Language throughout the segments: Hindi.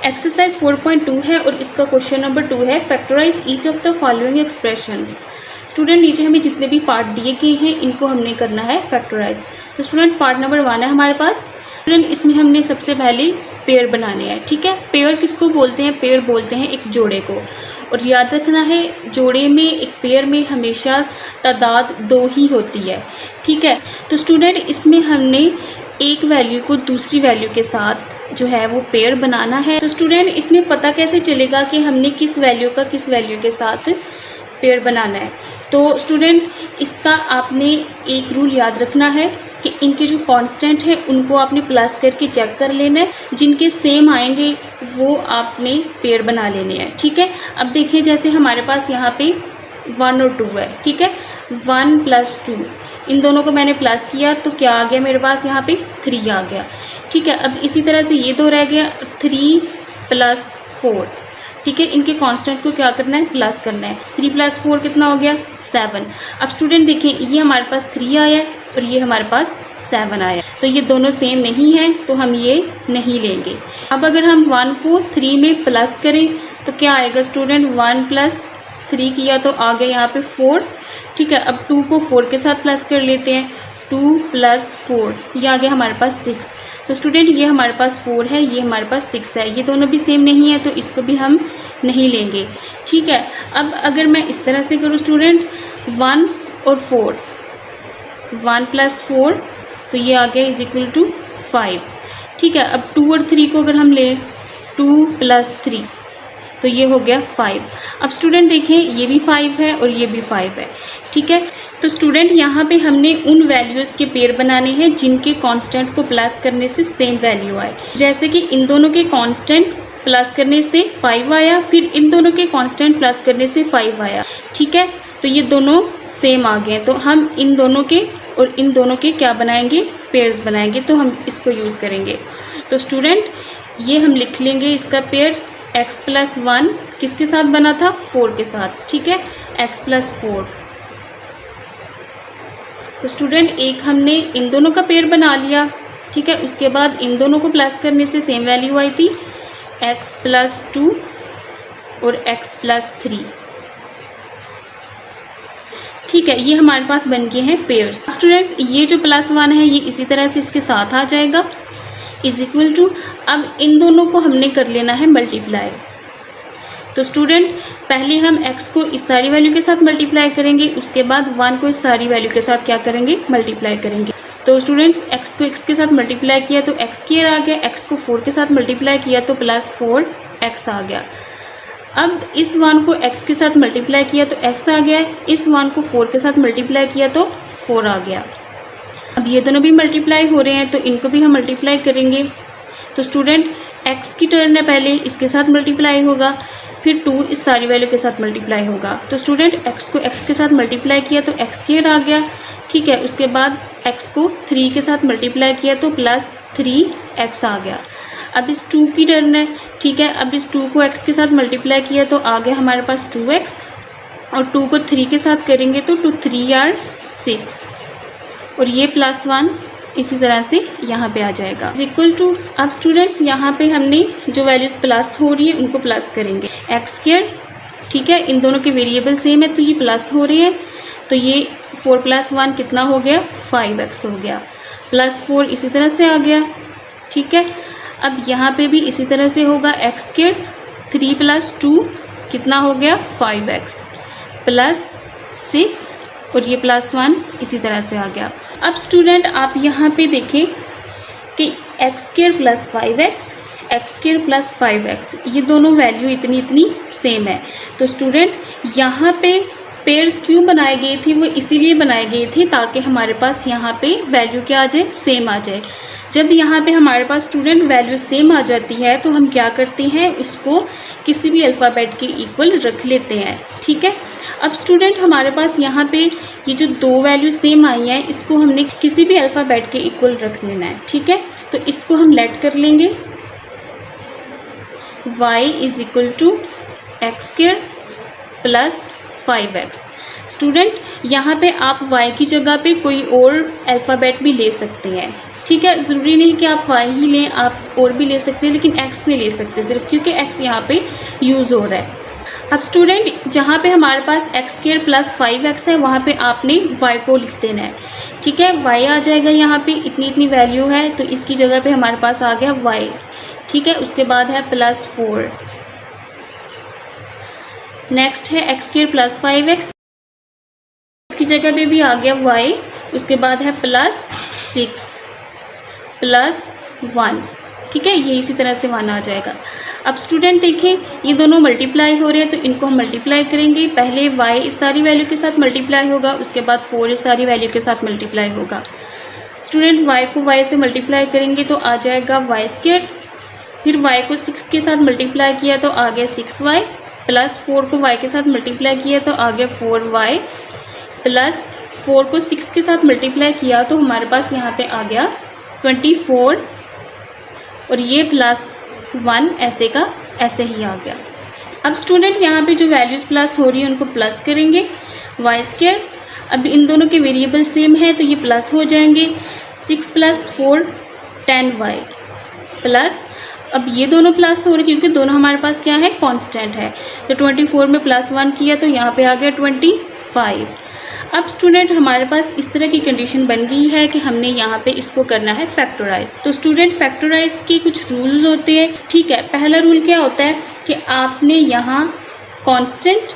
एक्सरसाइज 4.2 है और इसका क्वेश्चन नंबर 2 है, factorise each of the following expressions. Student नीचे हमें जितने भी पार्ट दिए गए हैं इनको हमने करना है फैक्टराइज। तो स्टूडेंट पार्ट नंबर 1 है हमारे पास। स्टूडेंट इसमें हमने सबसे पहले पेयर बनाने हैं, ठीक है। पेयर किसको बोलते हैं? पेयर बोलते हैं एक जोड़े को। और याद रखना है जोड़े में, एक पेयर में हमेशा तादाद 2 ही होती है, ठीक है। तो स्टूडेंट इसमें हमने एक वैल्यू को दूसरी वैल्यू के साथ जो है वो पेयर बनाना है। तो स्टूडेंट इसमें पता कैसे चलेगा कि हमने किस वैल्यू का किस वैल्यू के साथ पेयर बनाना है? तो स्टूडेंट इसका आपने एक रूल याद रखना है कि इनके जो कांस्टेंट है उनको आपने प्लस करके चेक कर लेना है, जिनके सेम आएंगे वो आपने पेयर बना लेने हैं, ठीक है। अब देखिए जैसे हमारे पास यहाँ पे 1 और 2 है, ठीक है। 1 + 2 इन दोनों को मैंने प्लस किया तो क्या आ गया मेरे पास? यहाँ पे 3 आ गया, ठीक है। अब इसी तरह से ये 2 रह गया, 3 + 4, ठीक है। इनके कांस्टेंट को क्या करना है? प्लस करना है। 3 + 4 कितना हो गया? 7। अब स्टूडेंट देखें ये हमारे पास 3 आया है और ये हमारे पास 7 आया, तो ये दोनों सेम नहीं है तो हम ये नहीं लेंगे। अब अगर हम 1 को 3 में प्लस करें तो क्या आएगा स्टूडेंट? 1 + 3 किया तो आ गया यहाँ पे 4, ठीक है। अब 2 को 4 के साथ प्लस कर लेते हैं, 2 + 4 ये आ गया हमारे पास 6। तो स्टूडेंट ये हमारे पास 4 है, ये हमारे पास 6 है, ये दोनों भी सेम नहीं है तो इसको भी हम नहीं लेंगे, ठीक है। अब अगर मैं इस तरह से करूँ स्टूडेंट 1 और 4, 1 + 4 तो ये आ गया = 5, ठीक है। अब 2 और 3 को अगर हम लें 2 + 3 तो ये हो गया 5। अब स्टूडेंट देखें ये भी 5 है और ये भी 5 है, ठीक है। तो स्टूडेंट यहाँ पे हमने उन वैल्यूज़ के पेयर बनाने हैं जिनके कांस्टेंट को प्लस करने से सेम वैल्यू आए। जैसे कि इन दोनों के कांस्टेंट प्लस करने से 5 आया, फिर इन दोनों के कांस्टेंट प्लस करने से 5 आया, ठीक है। तो ये दोनों सेम आ गए, तो हम इन दोनों के और इन दोनों के क्या बनाएंगे? पेयर्स बनाएंगे, तो हम इसको यूज़ करेंगे। तो स्टूडेंट ये हम लिख लेंगे इसका पेयर x + 1 किसके साथ बना था? 4 के साथ, ठीक है। x + 4। तो स्टूडेंट एक हमने इन दोनों का पेयर बना लिया, ठीक है। उसके बाद इन दोनों को प्लस करने से सेम वैल्यू आई थी, x + 2 और x + 3, ठीक है। ये हमारे पास बन गए हैं पेयर्स। स्टूडेंट्स ये जो +1 है ये इसी तरह से इसके साथ आ जाएगा = अब इन दोनों को हमने कर लेना है मल्टीप्लाई। तो स्टूडेंट पहले हम x को इस सारी वैल्यू के साथ मल्टीप्लाई करेंगे, उसके बाद 1 को इस सारी वैल्यू के साथ क्या करेंगे? मल्टीप्लाई करेंगे। तो स्टूडेंट्स x को x के साथ मल्टीप्लाई किया तो x² आ गया, x को 4 के साथ मल्टीप्लाई किया तो +4x आ गया। अब इस 1 को x के साथ मल्टीप्लाई किया तो x आ गया, इस 1 को 4 के साथ मल्टीप्लाई किया तो 4 आ गया। अब ये दोनों भी मल्टीप्लाई हो रहे हैं तो इनको भी हम मल्टीप्लाई करेंगे। तो स्टूडेंट x की टर्न है, पहले इसके साथ मल्टीप्लाई होगा, फिर 2 इस सारी वैल्यू के साथ मल्टीप्लाई होगा। तो स्टूडेंट x को x के साथ मल्टीप्लाई किया तो x² आ गया, ठीक है। उसके बाद x को 3 के साथ मल्टीप्लाई किया तो +3x आ गया। अब इस 2 की टर्न है, ठीक है। अब इस 2 को x के साथ मल्टीप्लाई किया तो आ गया हमारे पास 2x, और 2 को 3 के साथ करेंगे तो 2 3 are 6, और ये +1 इसी तरह से यहाँ पे आ जाएगा =। अब स्टूडेंट्स यहाँ पे हमने जो वैल्यूज़ प्लस हो रही है उनको प्लस करेंगे, x², ठीक है। इन दोनों के वेरिएबल सेम है तो ये प्लस हो रहे हैं, तो ये 4 + 1 कितना हो गया? 5x हो गया, +4 इसी तरह से आ गया, ठीक है। अब यहाँ पे भी इसी तरह से होगा, x², 3 + 2 कितना हो गया? 5x, +6 और ये +1 इसी तरह से आ गया। अब स्टूडेंट आप यहाँ पे देखें कि x² + 5x, x² + 5x ये दोनों वैल्यू इतनी सेम है। तो स्टूडेंट यहाँ पे पेयर्स क्यों बनाए गए थे? वो इसीलिए बनाए गए थे ताकि हमारे पास यहाँ पे वैल्यू क्या आ जाए? सेम आ जाए। जब यहाँ पे हमारे पास स्टूडेंट वैल्यू सेम आ जाती है तो हम क्या करते हैं? उसको किसी भी अल्फ़ाबेट के इक्वल रख लेते हैं, ठीक है। अब स्टूडेंट हमारे पास यहाँ पे ये जो 2 वैल्यू सेम आई हैं इसको हमने किसी भी अल्फ़ाबेट के इक्वल रख लेना है, ठीक है। तो इसको हम लेट कर लेंगे, y = x² + 5x। स्टूडेंट यहाँ पे आप y की जगह पे कोई और अल्फ़ाबेट भी ले सकते हैं, ठीक है। ज़रूरी नहीं कि आप y ही लें, आप और भी ले सकते हैं, लेकिन x नहीं ले सकते सिर्फ, क्योंकि x यहाँ पे यूज़ हो रहा है। अब स्टूडेंट जहाँ पे हमारे पास x² + 5x है, वहाँ पे आपने y को लिख देना है। ठीक है, y आ जाएगा यहाँ पे, इतनी वैल्यू है तो इसकी जगह पे हमारे पास आ गया y। ठीक है, उसके बाद है +4, नेक्स्ट है x² + 5x, इसकी जगह पे भी आ गया y, उसके बाद है +6 + 1। ठीक है, ये इसी तरह से 1 आ जाएगा। अब स्टूडेंट देखें, ये दोनों मल्टीप्लाई हो रहे हैं तो इनको हम मल्टीप्लाई करेंगे। पहले y इस सारी वैल्यू के साथ मल्टीप्लाई होगा, उसके बाद 4 इस सारी वैल्यू के साथ मल्टीप्लाई होगा। स्टूडेंट y को y से मल्टीप्लाई करेंगे तो आ जाएगा y², फिर y को 6 के साथ मल्टीप्लाई किया तो आ गया 6y, प्लस 4 को y के साथ मल्टीप्लाई किया तो आ गया 4y, प्लस 4 को 6 के साथ मल्टीप्लाई किया तो हमारे पास यहाँ पे आ गया 24, और ये +1 ऐसे का ऐसे ही आ गया। अब स्टूडेंट यहाँ पे जो वैल्यूज़ प्लस हो रही है उनको प्लस करेंगे, y²। अब इन दोनों के वेरिएबल सेम है तो ये प्लस हो जाएंगे, 6 + 4 10y, प्लस अब ये दोनों प्लस हो रहे क्योंकि दोनों हमारे पास क्या है, कांस्टेंट है। तो 24 में +1 किया तो यहाँ पे आ गया 25। अब स्टूडेंट हमारे पास इस तरह की कंडीशन बन गई है कि हमने यहाँ पे इसको करना है फैक्टराइज। तो स्टूडेंट फैक्टराइज के कुछ रूल्स होते हैं। ठीक है, पहला रूल क्या होता है कि आपने यहाँ कांस्टेंट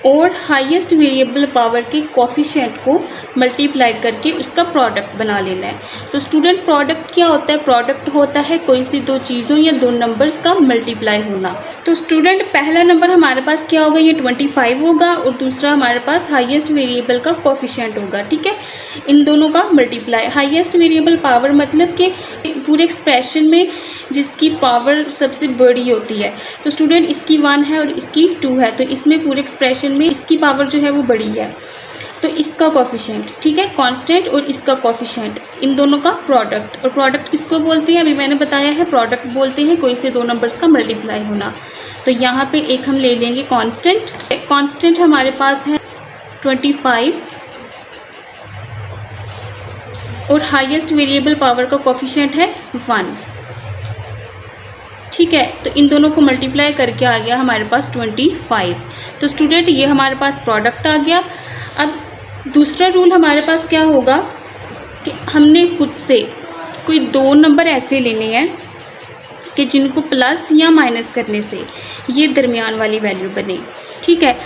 और हाईएस्ट वेरिएबल पावर के कोफिशिएंट को मल्टीप्लाई करके उसका प्रोडक्ट बना लेना है। तो स्टूडेंट प्रोडक्ट क्या होता है, प्रोडक्ट होता है कोई सी दो चीज़ों या दो नंबर्स का मल्टीप्लाई होना। तो स्टूडेंट पहला नंबर हमारे पास क्या होगा, ये 25 होगा, और दूसरा हमारे पास हाईएस्ट वेरिएबल का कोफिशिएंट होगा। ठीक है, इन दोनों का मल्टीप्लाई। हाईएस्ट वेरिएबल पावर मतलब कि पूरे एक्सप्रेशन में जिसकी पावर सबसे बड़ी होती है। तो स्टूडेंट इसकी 1 है और इसकी 2 है, तो इसमें पूरे एक्सप्रेशन में इसकी पावर जो है वो बड़ी है, तो इसका कोफिशिएंट। ठीक है, कांस्टेंट और इसका कोफिशिएंट, इन दोनों का प्रोडक्ट। और प्रोडक्ट किसको बोलते हैं, अभी मैंने बताया है, प्रोडक्ट बोलते हैं कोई से दो नंबर्स का मल्टीप्लाई होना। तो यहाँ पे एक हम ले लेंगे कांस्टेंट। कांस्टेंट हमारे पास है 25 और हाईएस्ट वेरिएबल पावर का कोफिशिएंट है 1। ठीक है, तो इन दोनों को मल्टीप्लाई करके आ गया हमारे पास 25। तो स्टूडेंट ये हमारे पास प्रोडक्ट आ गया। अब दूसरा रूल हमारे पास क्या होगा कि हमने खुद से कोई दो नंबर ऐसे लेने हैं कि जिनको प्लस या माइनस करने से ये दरमियान वाली वैल्यू बने। ठीक है,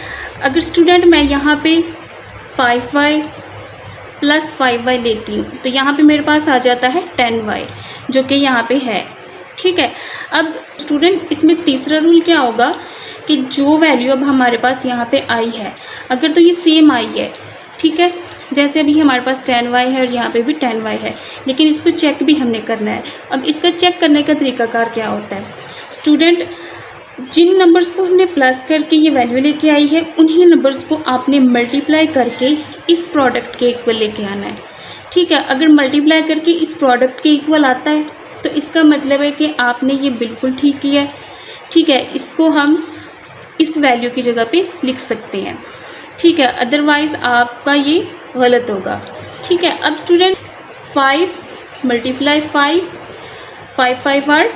अगर स्टूडेंट मैं यहाँ पे 5y + 5y लेती हूँ तो यहाँ पे मेरे पास आ जाता है 10y, जो कि यहाँ पे है। ठीक है, अब स्टूडेंट इसमें तीसरा रूल क्या होगा कि जो वैल्यू अब हमारे पास यहाँ पे आई है, अगर तो ये सेम आई है, ठीक है, जैसे अभी हमारे पास 10y है और यहाँ पे भी 10y है, लेकिन इसको चेक भी हमने करना है। अब इसका चेक करने का तरीकाकार क्या होता है, स्टूडेंट जिन नंबर्स को हमने प्लस करके ये वैल्यू लेके आई है, उन्हीं नंबर्स को आपने मल्टीप्लाई करके इस प्रोडक्ट के इक्वल लेके आना है। ठीक है, अगर मल्टीप्लाई करके इस प्रोडक्ट के इक्वल आता है तो इसका मतलब है कि आपने ये बिल्कुल ठीक किया है। ठीक है, इसको हम इस वैल्यू की जगह पे लिख सकते हैं। ठीक है, अदरवाइज़ आपका ये गलत होगा। ठीक है, अब स्टूडेंट 5 × 5 5 5 आर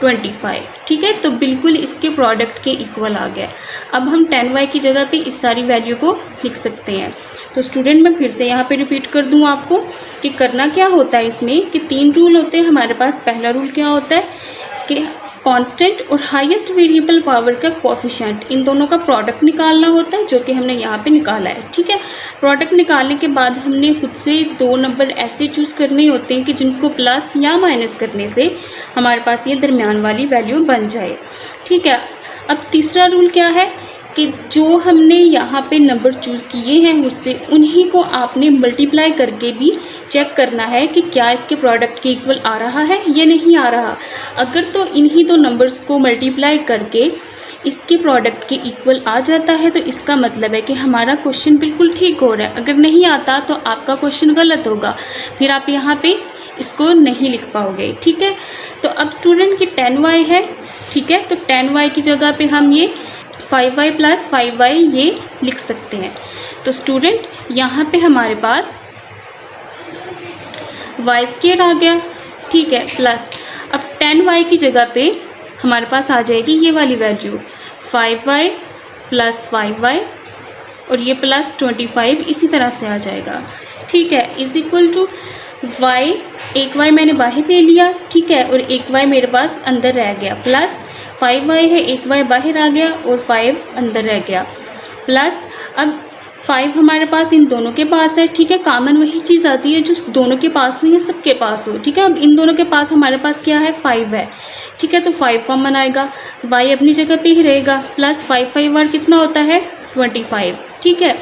25। ठीक है, तो बिल्कुल इसके प्रोडक्ट के इक्वल आ गया। अब हम 10y की जगह पे इस सारी वैल्यू को लिख सकते हैं। तो स्टूडेंट मैं फिर से यहाँ पे रिपीट कर दूँ आपको कि करना क्या होता है इसमें, कि 3 रूल होते हैं हमारे पास। पहला रूल क्या होता है कि कांस्टेंट और हाईएस्ट वेरिएबल पावर का कोफिशिएंट, इन दोनों का प्रोडक्ट निकालना होता है, जो कि हमने यहाँ पे निकाला है। ठीक है, प्रोडक्ट निकालने के बाद हमने खुद से दो नंबर ऐसे चूज़ करने होते हैं कि जिनको प्लस या माइनस करने से हमारे पास ये दरमियान वाली वैल्यू बन जाए। ठीक है, अब तीसरा रूल क्या है कि जो हमने यहाँ पे नंबर चूज़ किए हैं उससे उन्हीं को आपने मल्टीप्लाई करके भी चेक करना है कि क्या इसके प्रोडक्ट के इक्वल आ रहा है या नहीं आ रहा। अगर तो इन्हीं दो नंबर्स को मल्टीप्लाई करके इसके प्रोडक्ट के इक्वल आ जाता है तो इसका मतलब है कि हमारा क्वेश्चन बिल्कुल ठीक हो रहा है। अगर नहीं आता तो आपका क्वेश्चन गलत होगा, फिर आप यहाँ पे इसको नहीं लिख पाओगे। ठीक है, तो अब स्टूडेंट की 10y है। ठीक है, तो 10y की जगह पे हम ये 5y + 5y ये लिख सकते हैं। तो स्टूडेंट यहाँ पे हमारे पास y² आ गया। ठीक है, प्लस अब 10y की जगह पे हमारे पास आ जाएगी ये वाली वैल्यू 5y प्लस 5y और ये प्लस 25 इसी तरह से आ जाएगा। ठीक है, इज इक्वल टू y, एक y मैंने बाहर ले लिया, ठीक है, और एक y मेरे पास अंदर रह गया, प्लस 5y है, एक y बाहर आ गया और 5 अंदर रह गया, प्लस अब 5 हमारे पास इन दोनों के पास है। ठीक है, कॉमन वही चीज़ आती है जो दोनों के पास हो या सबके पास हो। ठीक है, अब इन दोनों के पास हमारे पास क्या है 5 है। ठीक है, तो 5 कॉमन आएगा, y अपनी जगह पे ही रहेगा, प्लस 5 5 और कितना होता है 25। ठीक है,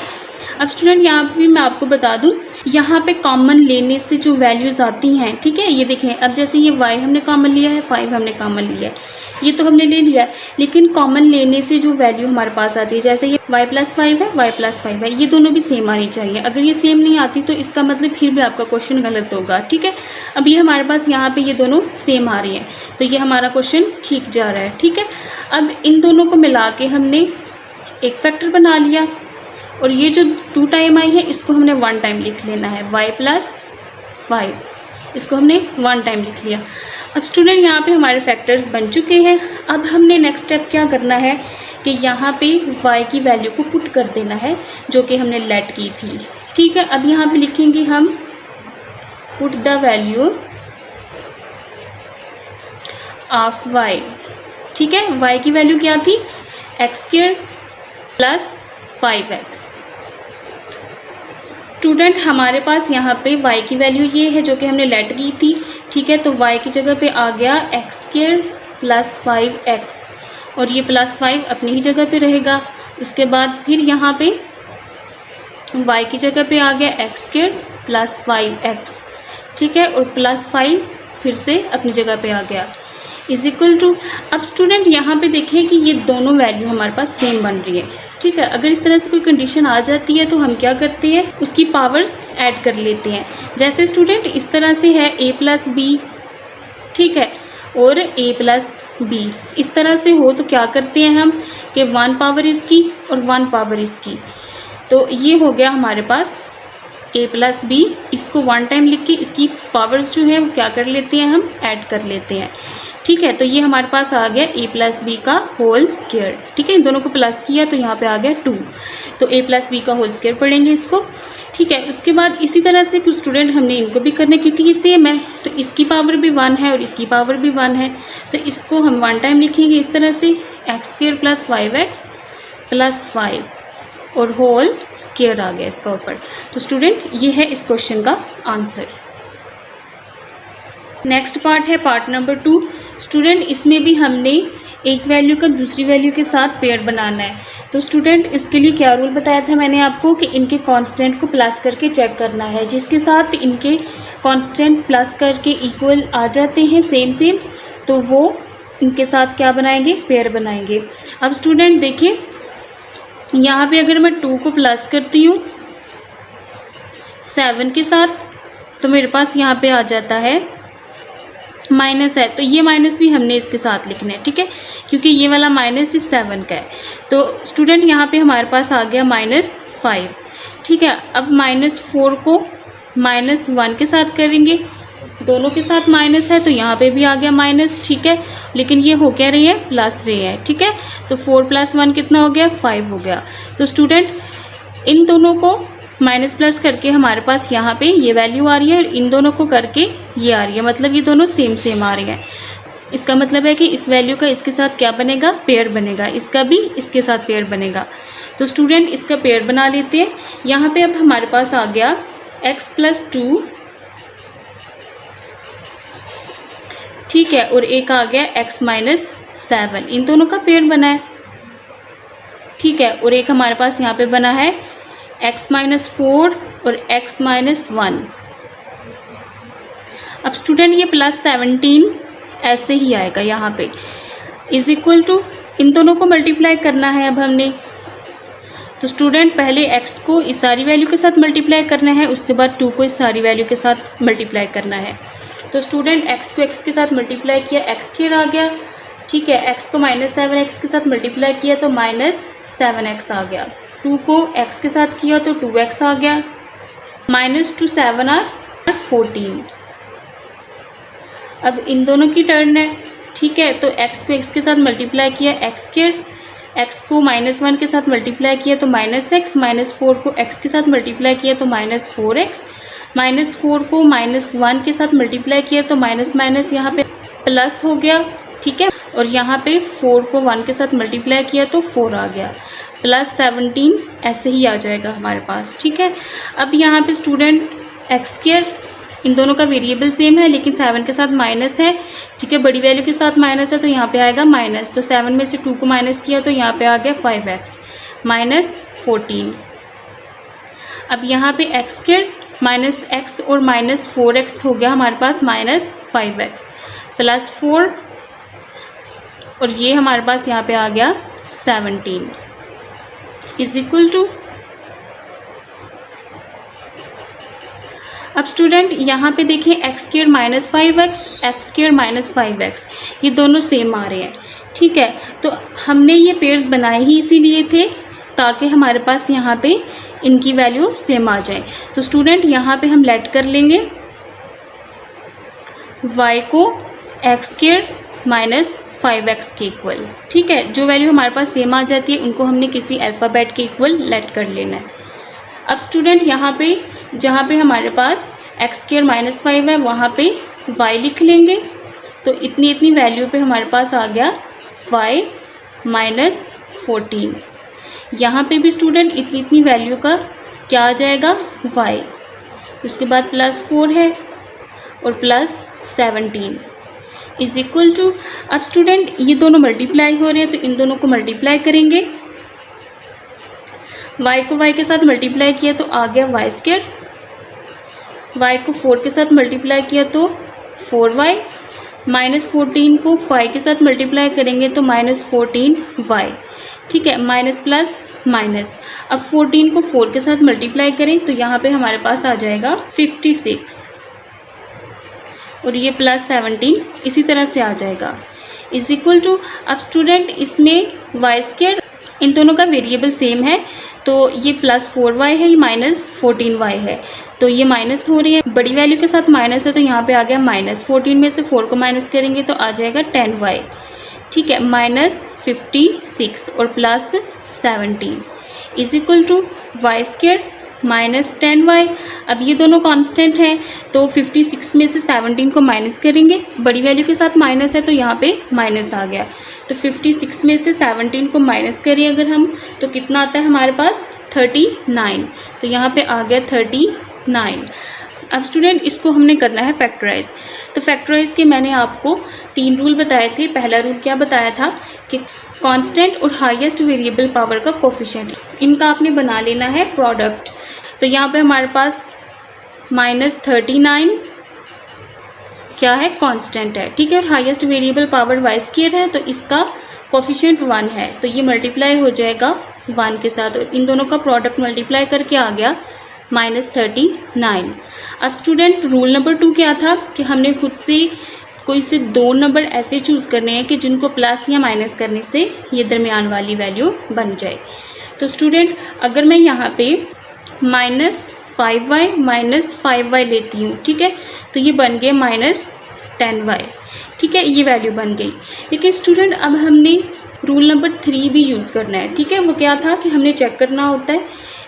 अब स्टूडेंट यहाँ पे मैं आपको बता दूँ, यहाँ पे कॉमन लेने से जो वैल्यूज़ आती हैं, ठीक है, ये देखें, अब जैसे ये y हमने कॉमन लिया है, 5 हमने कॉमन लिया है, ये तो हमने ले लिया है, लेकिन कॉमन लेने से जो वैल्यू हमारे पास आती है, जैसे ये y प्लस 5 है, y प्लस 5 है, ये दोनों भी सेम आनी चाहिए। अगर ये सेम नहीं आती तो इसका मतलब फिर भी आपका क्वेश्चन गलत होगा। ठीक है, अब ये हमारे पास यहाँ पे ये दोनों सेम आ रही हैं, तो ये हमारा क्वेश्चन ठीक जा रहा है। ठीक है, अब इन दोनों को मिला के हमने एक फैक्टर बना लिया और ये जो 2 टाइम आई है इसको हमने 1 टाइम लिख लेना है, y प्लस 5, इसको हमने 1 टाइम लिख लिया। अब स्टूडेंट यहाँ पे हमारे फैक्टर्स बन चुके हैं। अब हमने नेक्स्ट स्टेप क्या करना है कि यहाँ पे y की वैल्यू को पुट कर देना है जो कि हमने लेट की थी। ठीक है, अब यहाँ पे लिखेंगे हम put the value of y। ठीक है, y की वैल्यू क्या थी x² प्लस 5x। स्टूडेंट हमारे पास यहाँ पे y की वैल्यू ये है जो कि हमने लेट की थी। ठीक है, तो y की जगह पे आ गया x² प्लस 5x और ये प्लस 5 अपनी ही जगह पे रहेगा। उसके बाद फिर यहाँ पे y की जगह पे आ गया x² प्लस 5x। ठीक है, और प्लस 5 फिर से अपनी जगह पे आ गया, इज इक्वल टू। अब स्टूडेंट यहाँ पे देखें कि ये दोनों वैल्यू हमारे पास सेम बन रही है। ठीक है, अगर इस तरह से कोई कंडीशन आ जाती है तो हम क्या करते हैं, उसकी पावर्स ऐड कर लेते हैं। जैसे स्टूडेंट इस तरह से है a प्लस बी, ठीक है, और a प्लस बी, इस तरह से हो तो क्या करते हैं हम कि 1 पावर इसकी और 1 पावर इसकी, तो ये हो गया हमारे पास a प्लस बी। इसको 1 टाइम लिख के इसकी पावर्स जो है वो क्या कर लेते हैं, हम ऐड कर लेते हैं। ठीक है, तो ये हमारे पास आ गया a प्लस बी का होल स्क्वायर। ठीक है, इन दोनों को प्लस किया तो यहाँ पे आ गया 2, तो a प्लस बी का होल स्क्वायर पढ़ेंगे इसको। ठीक है, उसके बाद इसी तरह से कुछ स्टूडेंट हमने इनको भी करने, क्योंकि ये सेम है तो इसकी पावर भी 1 है और इसकी पावर भी 1 है, तो इसको हम 1 टाइम लिखेंगे इस तरह से x² प्लस 5x प्लस 5 और होल स्क्वायर आ गया इसका ऊपर। तो स्टूडेंट ये है इस क्वेश्चन का आंसर। नेक्स्ट पार्ट है पार्ट नंबर 2। स्टूडेंट इसमें भी हमने एक वैल्यू का दूसरी वैल्यू के साथ पेयर बनाना है। तो स्टूडेंट इसके लिए क्या रूल बताया था मैंने आपको कि इनके कांस्टेंट को प्लस करके चेक करना है, जिसके साथ इनके कांस्टेंट प्लस करके इक्वल आ जाते हैं सेम सेम, तो वो इनके साथ क्या बनाएंगे, पेयर बनाएंगे। अब स्टूडेंट देखिए यहाँ पे अगर मैं 2 को प्लस करती हूँ 7 के साथ तो मेरे पास यहाँ पे आ जाता है माइनस है, तो ये माइनस भी हमने इसके साथ लिखना है। ठीक है, क्योंकि ये वाला माइनस इस 7 का है, तो स्टूडेंट यहाँ पे हमारे पास आ गया -5। ठीक है, अब -4 को -1 के साथ करेंगे, दोनों के साथ माइनस है तो यहाँ पे भी आ गया माइनस। ठीक है, लेकिन ये हो क्या रही है, प्लस रही है। ठीक है, तो 4 + 1 कितना हो गया, 5 हो गया। तो स्टूडेंट इन दोनों को माइनस प्लस करके हमारे पास यहाँ पे ये वैल्यू आ रही है और इन दोनों को करके ये आ रही है, मतलब ये दोनों सेम सेम आ रही हैं। इसका मतलब है कि इस वैल्यू का इसके साथ क्या बनेगा, पेयर बनेगा, इसका भी इसके साथ पेयर बनेगा। तो स्टूडेंट इसका पेयर बना लेते हैं। यहाँ पे अब हमारे पास आ गया x + 2, ठीक है, और एक आ गया x - 7, इन दोनों का पेयर बना है। ठीक है, और एक हमारे पास यहाँ पे बना है x - 4 और x - 1। अब स्टूडेंट ये +17 ऐसे ही आएगा यहाँ पे, इज इक्वल टू, इन दोनों को मल्टीप्लाई करना है अब हमने। तो स्टूडेंट पहले x को इस सारी वैल्यू के साथ मल्टीप्लाई करना है, उसके बाद 2 को इस सारी वैल्यू के साथ मल्टीप्लाई करना है। तो स्टूडेंट x को x के साथ मल्टीप्लाई किया, x² आ गया। ठीक है, x को -7x के साथ मल्टीप्लाई किया तो -7x आ गया। 2 को x के साथ किया तो 2x आ गया। -2 7 14। अब इन दोनों की टर्न है, ठीक है। तो x को x के साथ मल्टीप्लाई किया x², x को -1 के साथ मल्टीप्लाई किया तो -x, -4 को x के साथ मल्टीप्लाई किया तो -4x, -4 को -1 के साथ मल्टीप्लाई किया तो माइनस माइनस यहाँ पे प्लस हो गया, ठीक है। और यहाँ पे 4 को 1 के साथ मल्टीप्लाई किया तो 4 आ गया, +17 ऐसे ही आ जाएगा हमारे पास, ठीक है। अब यहाँ पे स्टूडेंट x², इन दोनों का वेरिएबल सेम है लेकिन 7 के साथ माइनस है, ठीक है। बड़ी वैल्यू के साथ माइनस है तो यहाँ पे आएगा माइनस, तो 7 में से 2 को माइनस किया तो यहाँ पे आ गया 5x -14। अब यहाँ पे x² -x और -4x हो गया हमारे पास -5x +4, और ये हमारे पास यहाँ पे आ गया 17 = अब स्टूडेंट यहाँ पे देखें x² -5x, x² -5x, ये दोनों सेम आ रहे हैं, ठीक है। तो हमने ये पेयर्स बनाए ही इसीलिए थे ताकि हमारे पास यहाँ पे इनकी वैल्यू सेम आ जाए। तो स्टूडेंट यहाँ पे हम लेट कर लेंगे y को x² -5x के इक्वल, ठीक है। जो वैल्यू हमारे पास सेम आ जाती है उनको हमने किसी अल्फ़ाबेट के इक्वल लेट कर लेना है। अब स्टूडेंट यहाँ पे जहाँ पे हमारे पास x² -5 है वहाँ पे y लिख लेंगे, तो इतनी इतनी वैल्यू पे हमारे पास आ गया y -14। यहाँ पे भी स्टूडेंट इतनी इतनी वैल्यू का क्या आ जाएगा y, उसके बाद +4 है और +17 = अब स्टूडेंट ये दोनों मल्टीप्लाई हो रहे हैं तो इन दोनों को मल्टीप्लाई करेंगे, y को y के साथ मल्टीप्लाई किया तो आ गया y², y को 4 के साथ मल्टीप्लाई किया तो 4y, -14 को 5 के साथ मल्टीप्लाई करेंगे तो -14y, ठीक है। माइनस प्लस माइनस, अब 14 को 4 के साथ मल्टीप्लाई करें तो यहाँ पे हमारे पास आ जाएगा 56, और ये +17 इसी तरह से आ जाएगा = अब स्टूडेंट इसमें y², इन दोनों का वेरिएबल सेम है तो ये +4y है, ये -14y है, तो ये माइनस हो रही है, बड़ी वैल्यू के साथ माइनस है तो यहाँ पे आ गया -14 में से 4 को माइनस करेंगे तो आ जाएगा 10y, ठीक है। -56 और +17 = y² -10y। अब ये दोनों कांस्टेंट हैं तो 56 में से 17 को माइनस करेंगे, बड़ी वैल्यू के साथ माइनस है तो यहाँ पे माइनस आ गया, तो 56 में से 17 को माइनस करें अगर हम तो कितना आता है हमारे पास 39, तो यहाँ पे आ गया 39। अब स्टूडेंट इसको हमने करना है फैक्टराइज। तो फैक्टराइज के मैंने आपको 3 रूल बताए थे। पहला रूल क्या बताया था कि कांस्टेंट और हाईएस्ट वेरिएबल पावर का कोफिशिएंट, इनका आपने बना लेना है प्रोडक्ट। तो यहाँ पे हमारे पास -39 क्या है, कांस्टेंट है, ठीक है। और हाईएस्ट वेरिएबल पावर y² है तो इसका कोफिशिएंट 1 है, तो ये मल्टीप्लाई हो जाएगा 1 के साथ, और इन दोनों का प्रोडक्ट मल्टीप्लाई करके आ गया -39। अब स्टूडेंट रूल नंबर 2 क्या था कि हमने खुद से कोई से 2 नंबर ऐसे चूज़ करने हैं कि जिनको प्लस या माइनस करने से ये दरमियान वाली वैल्यू बन जाए। तो स्टूडेंट अगर मैं यहाँ पे -5y -5y लेती हूँ, ठीक है, तो ये बन गए -10y, ठीक है, ये वैल्यू बन गई। लेकिन स्टूडेंट अब हमने रूल नंबर 3 भी यूज़ करना है, ठीक है। वो क्या था कि हमने चेक करना होता है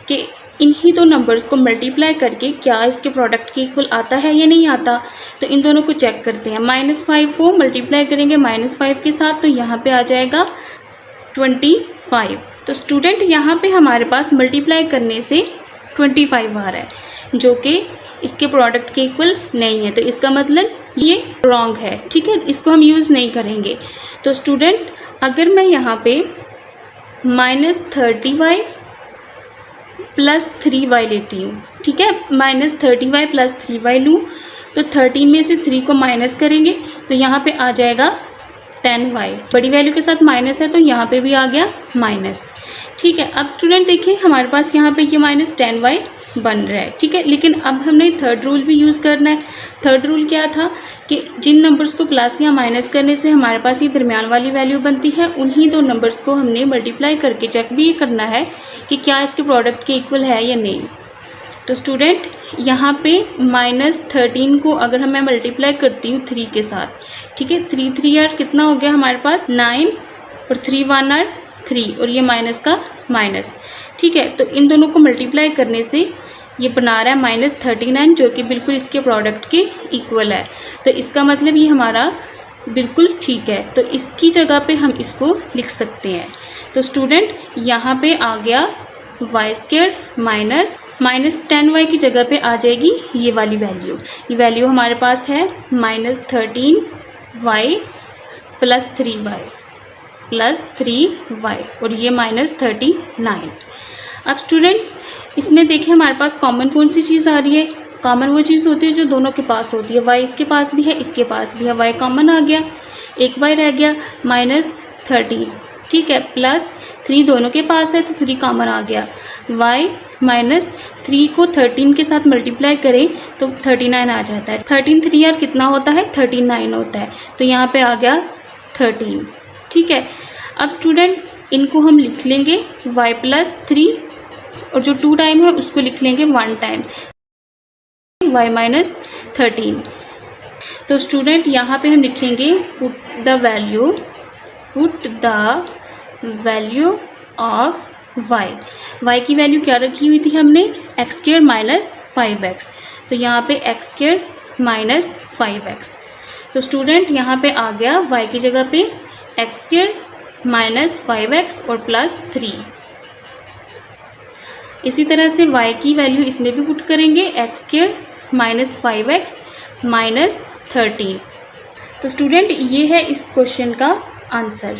कि इन्हीं 2 नंबर्स को मल्टीप्लाई करके क्या इसके प्रोडक्ट के इक्वल आता है या नहीं आता। तो इन दोनों को चेक करते हैं। -5 को मल्टीप्लाई करेंगे -5 के साथ तो यहाँ पे आ जाएगा 25। तो स्टूडेंट यहाँ पे हमारे पास मल्टीप्लाई करने से 25 आ रहा है, जो कि इसके प्रोडक्ट के इक्वल नहीं है, तो इसका मतलब ये रॉन्ग है, ठीक है, इसको हम यूज़ नहीं करेंगे। तो स्टूडेंट अगर मैं यहाँ पे -30y +3y लेती हूँ, ठीक है, -30y +3y लूँ तो 13 में से 3 को माइनस करेंगे तो यहाँ पे आ जाएगा 10y, बड़ी वैल्यू के साथ माइनस है तो यहाँ पे भी आ गया माइनस, ठीक है। अब स्टूडेंट देखिए हमारे पास यहाँ पे ये -10y बन रहा है, ठीक है। लेकिन अब हमने थर्ड रूल भी यूज़ करना है। थर्ड रूल क्या था कि जिन नंबर्स को प्लस या माइनस करने से हमारे पास ये दरमियान वाली वैल्यू बनती है, उन्हीं 2 नंबर्स को हमने मल्टीप्लाई करके चेक भी करना है कि क्या इसके प्रोडक्ट के इक्वल है या नहीं। तो स्टूडेंट यहाँ पे -13 को अगर मैं मल्टीप्लाई करती हूँ 3 के साथ, ठीक है, 3 3 यार कितना हो गया हमारे पास 9 और 3 1 आर 3 और ये माइनस का माइनस, ठीक है। तो इन दोनों को मल्टीप्लाई करने से ये बना रहा है -39 जो कि बिल्कुल इसके प्रोडक्ट के इक्वल है। तो इसका मतलब ये हमारा बिल्कुल ठीक है। तो इसकी जगह पे हम इसको लिख सकते हैं। तो स्टूडेंट यहाँ पे आ गया y² -10y की जगह पे आ जाएगी ये वाली वैल्यू। ये वैल्यू हमारे पास है -13y + 3y और ये -39। अब स्टूडेंट इसमें देखिए हमारे पास कॉमन कौन सी चीज़ आ रही है। कॉमन वो चीज़ होती है जो दोनों के पास होती है। y इसके पास भी है, इसके पास भी है, y कॉमन आ गया, एक y रह गया -13, ठीक है, +3 दोनों के पास है तो 3 कॉमन आ गया। y -3 को 13 के साथ मल्टीप्लाई करें तो 39 आ जाता है। 13 3 यार कितना होता है 39 होता है। तो यहाँ पे आ गया 13, ठीक है। अब स्टूडेंट इनको हम लिख लेंगे y + 3 और जो 2 टाइम है उसको लिख लेंगे 1 टाइम y -13। तो स्टूडेंट यहाँ पे हम लिखेंगे put the value of y की वैल्यू क्या रखी हुई थी हमने x² - 5x। तो यहाँ पे x² - 5x। तो स्टूडेंट यहाँ पे आ गया y की जगह पे x² - 5x और +3। इसी तरह से y की वैल्यू इसमें भी पुट करेंगे x² - 5x -13। तो स्टूडेंट ये है इस क्वेश्चन का आंसर।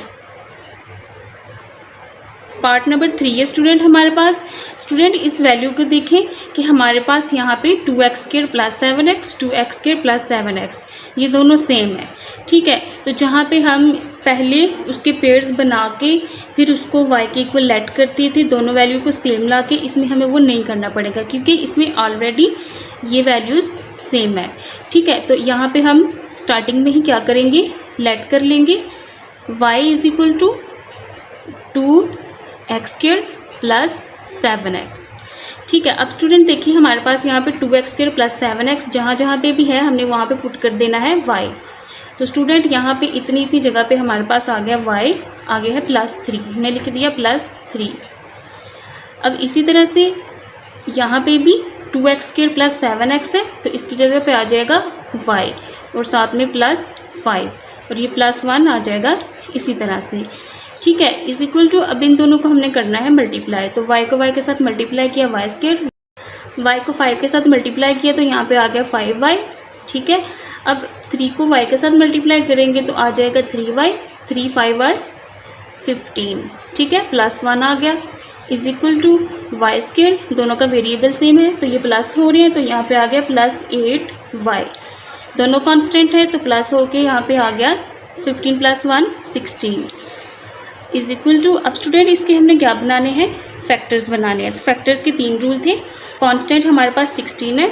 पार्ट नंबर 3 है स्टूडेंट हमारे पास। स्टूडेंट इस वैल्यू को देखें कि हमारे पास यहाँ पे 2x² + 7x 2x² + 7x ये दोनों सेम है, ठीक है। तो जहाँ पे हम पहले उसके पेयर्स बना के फिर उसको y के इक्वल लेट करते थे, दोनों वैल्यू को सेम ला के, इसमें हमें वो नहीं करना पड़ेगा क्योंकि इसमें ऑलरेडी ये वैल्यूज़ सेम है, ठीक है। तो यहाँ पे हम स्टार्टिंग में ही क्या करेंगे लेट कर लेंगे y = 2x² + 7x, ठीक है। अब स्टूडेंट देखिए हमारे पास यहाँ पे 2x² + 7x जहाँ पे भी है हमने वहाँ पे पुट कर देना है y। तो स्टूडेंट यहाँ पे इतनी जगह पे हमारे पास आ गया y, आगे है +3, हमने लिख दिया +3। अब इसी तरह से यहाँ पे भी 2x² + 7x है तो इसकी जगह पे आ जाएगा y और साथ में +5 और ये +1 आ जाएगा इसी तरह से, ठीक है। = अब इन दोनों को हमने करना है मल्टीप्लाई। तो y को y के साथ मल्टीप्लाई किया y², y को 5 के साथ मल्टीप्लाई किया तो यहाँ पे आ गया 5y, ठीक है। अब 3 को y के साथ मल्टीप्लाई करेंगे तो आ जाएगा 3y, 3 5 आर 15, ठीक है, +1 आ गया y², दोनों का वेरिएबल सेम है तो ये प्लस हो रहे हैं तो यहाँ पे आ गया +8y, दोनों कांस्टेंट है तो प्लस होके यहाँ पे आ गया 15 + 1 16 अब स्टूडेंट इसके हमने क्या बनाने हैं फैक्टर्स बनाने हैं। तो फैक्टर्स के 3 रूल थे। कांस्टेंट हमारे पास 16 है,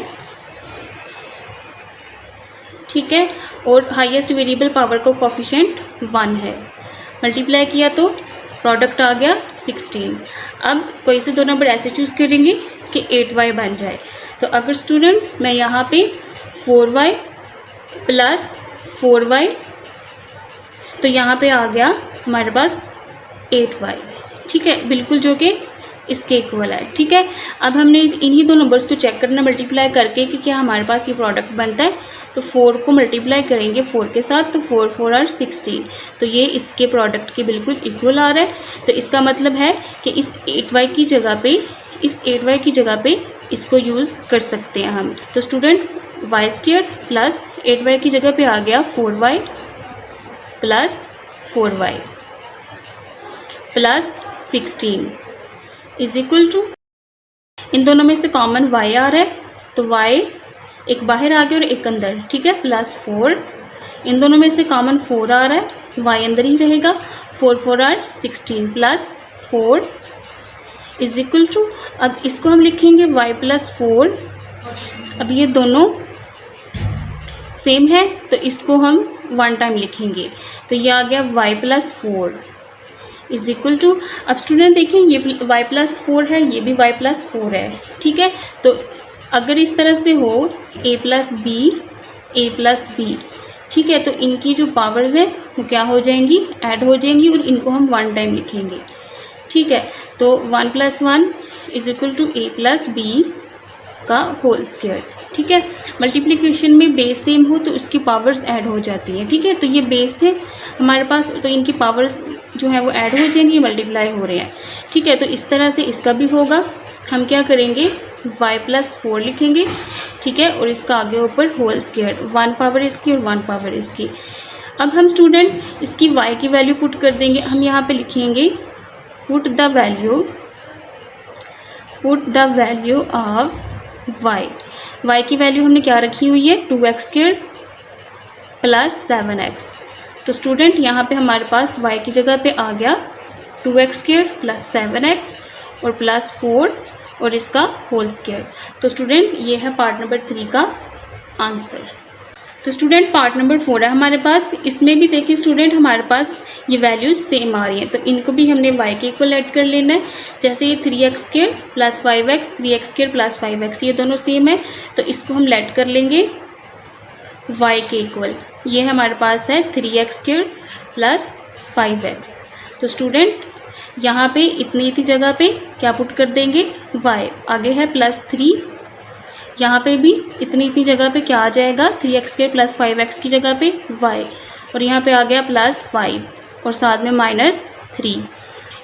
ठीक है, और हाईएस्ट वेरिएबल पावर का कोफिशिएंट 1 है। मल्टीप्लाई किया तो प्रोडक्ट आ गया 16। अब कोई से 2 नंबर ऐसे चूज़ करेंगे कि 8y बन जाए। तो अगर स्टूडेंट मैं यहाँ पे 4y + 4y तो यहाँ पे आ गया हमारे पास 8y, ठीक है, बिल्कुल जो कि इसके इक्वल है, ठीक है। अब हमने इन्हीं 2 नंबर्स को चेक करना मल्टीप्लाई करके कि क्या हमारे पास ये प्रोडक्ट बनता है। तो 4 को मल्टीप्लाई करेंगे 4 के साथ तो 4 4 आर 16, तो ये इसके प्रोडक्ट के बिल्कुल इक्वल आ रहा है। तो इसका मतलब है कि इस 8y की जगह पे इसको यूज़ कर सकते हैं हम। तो स्टूडेंट y² + 8y की जगह पे आ गया 4y + 4y + 16 = इन दोनों में से कॉमन y आ रहा है तो y एक बाहर आ गया और एक अंदर, ठीक है, +4। इन दोनों में से कॉमन 4 आ रहा है, y अंदर ही रहेगा, 4 4 आर 16 +4 = अब इसको हम लिखेंगे y + 4। अब ये दोनों सेम है तो इसको हम 1 टाइम लिखेंगे तो ये आ गया y + 4 = अब स्टूडेंट देखिए ये y + 4 है, ये भी y + 4 है, ठीक है। तो अगर इस तरह से हो a plus B, A plus B, ठीक है, तो इनकी जो पावर्स हैं वो क्या हो जाएंगी, ऐड हो जाएंगी और इनको हम वन टाइम लिखेंगे, ठीक है। तो 1 + 1 is equal to A plus B का होल स्क्वायर, ठीक है। मल्टीप्लिकेशन में बेस सेम हो तो इसकी पावर्स ऐड हो जाती हैं, ठीक है। तो ये बेस थे हमारे पास, तो इनकी पावर्स जो है वो ऐड हो जाएंगी, मल्टीप्लाई हो रहे हैं, ठीक है। तो इस तरह से इसका भी होगा। हम क्या करेंगे, y + 4 लिखेंगे, ठीक है, और इसका आगे ऊपर होल स्क्वायर, 1 पावर इसकी और 1 पावर इसकी। अब हम स्टूडेंट इसकी y की वैल्यू पुट कर देंगे। हम यहाँ पे लिखेंगे put the value of y की वैल्यू हमने क्या रखी हुई है, 2x² + 7x। तो स्टूडेंट यहाँ पे हमारे पास y की जगह पे आ गया 2x² + 7x और +4 और इसका होल स्क्वायर। तो स्टूडेंट ये है पार्ट नंबर 3 का आंसर। तो स्टूडेंट पार्ट नंबर 4 है हमारे पास। इसमें भी देखिए स्टूडेंट हमारे पास ये वैल्यूज सेम आ रही हैं, तो इनको भी हमने y के इक्वल ऐड कर लेना है। जैसे ये 3x² + 5x, 3x² + 5x, ये दोनों सेम है, तो इसको हम लेट कर लेंगे y के इक्वल। ये हमारे पास है 3x² + 5x। तो स्टूडेंट यहाँ पे इतनी जगह पे क्या पुट कर देंगे, y, आगे है +3, यहाँ पे भी इतनी जगह पे क्या आ जाएगा, 3x² + 5x की जगह पे y, और यहाँ पे आ गया +5 और साथ में -3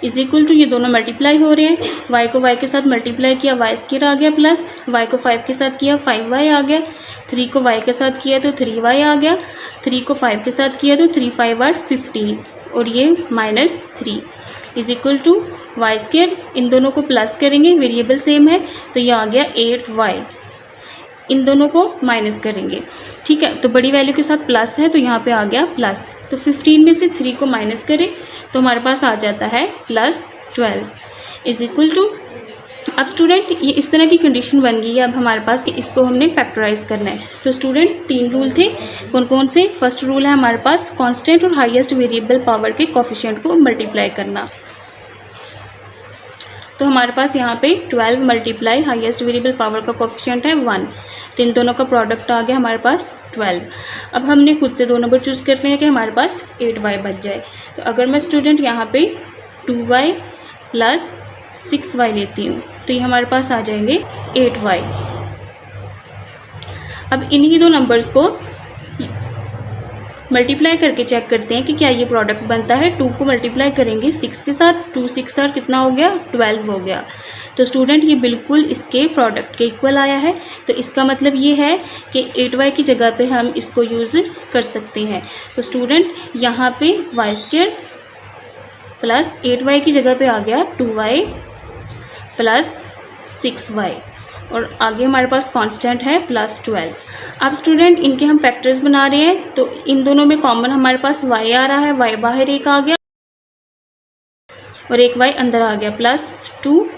इज इक्वल टू, ये दोनों मल्टीप्लाई हो रहे हैं। y को y के साथ मल्टीप्लाई किया, y² आ गया, प्लस y को 5 के साथ किया, 5y आ गया, 3 को y के साथ किया तो 3y आ गया, 3 को 5 के साथ किया तो 3 5 8 15 और ये -3 इज इक्वल टू y²। इन दोनों को प्लस करेंगे, वेरिएबल सेम है, तो ये आ गया 8y। इन दोनों को माइनस करेंगे, ठीक है, तो बड़ी वैल्यू के साथ प्लस है तो यहाँ पे आ गया प्लस। तो 15 में से 3 को माइनस करें तो हमारे पास आ जाता है +12 इज इक्वल टू। अब स्टूडेंट ये इस तरह की कंडीशन बन गई है अब हमारे पास कि इसको हमने फैक्टराइज करना है। तो स्टूडेंट 3 रूल थे, कौन कौन से। फर्स्ट रूल है हमारे पास कांस्टेंट और हाईएस्ट वेरिएबल पावर के कोफिशिएंट को मल्टीप्लाई करना। तो हमारे पास यहाँ पे 12 मल्टीप्लाई हाईएस्ट वेरिएबल पावर का कोफिशिएंट है 1, तो इन दोनों का प्रोडक्ट आ गया हमारे पास 12। अब हमने खुद से 2 नंबर चूज़ करते हैं कि हमारे पास 8y बच जाए। तो अगर मैं स्टूडेंट यहाँ पे 2y + 6y लेती हूँ तो ये हमारे पास आ जाएंगे 8y। अब इन्हीं 2 नंबर्स को मल्टीप्लाई करके चेक करते हैं कि क्या ये प्रोडक्ट बनता है। 2 को मल्टीप्लाई करेंगे 6 के साथ, 2 6 और कितना हो गया, 12 हो गया। तो स्टूडेंट ये बिल्कुल इसके प्रोडक्ट के इक्वल आया है। तो इसका मतलब ये है कि 8y की जगह पे हम इसको यूज़ कर सकते हैं। तो स्टूडेंट यहाँ पे y² + 8y की जगह पे आ गया 2y + 6y और आगे हमारे पास कांस्टेंट है +12। अब स्टूडेंट इनके हम फैक्टर्स बना रहे हैं, तो इन दोनों में कॉमन हमारे पास y आ रहा है, y बाहर एक आ गया और एक y अंदर आ गया, +2